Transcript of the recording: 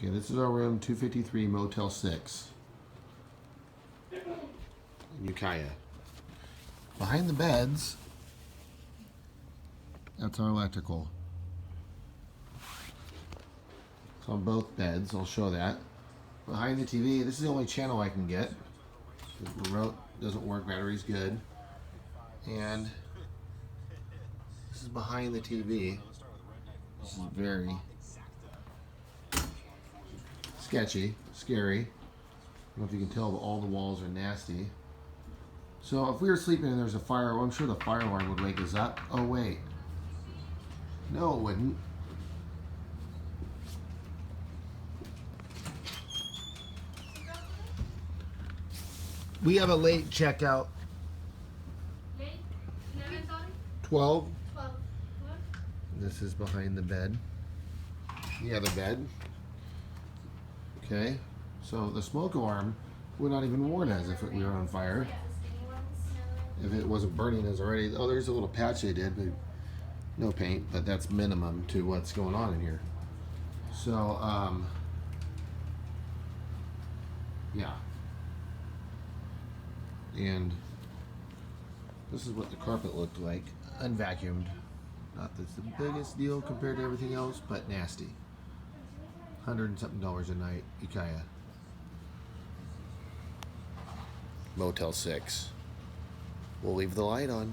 Okay, this is our room 253, Motel 6. In Ukiah. Behind the beds, that's our electrical. It's on both beds, I'll show that. Behind the TV, this is the only channel I can get. The remote doesn't work, battery's good. And this is behind the TV. This is very sketchy, scary. I don't know if you can tell, but all the walls are nasty. So if we were sleeping and there's a fire, well, I'm sure the fire alarm would wake us up. Oh wait. No, it wouldn't. We have a late checkout. Late? 11, sorry? 12. 12. What? This is behind the bed. The other bed. Okay. So the smoke alarm would not even warn us if we were on fire. If it wasn't burning us already. Oh, there's a little patch they did, but no paint, but that's minimum to what's going on in here. So, yeah. And this is what the carpet looked like, unvacuumed. Not that it's the biggest deal compared to everything else, but nasty. $100 and something a night, Ukiah. Motel 6. We'll leave the light on.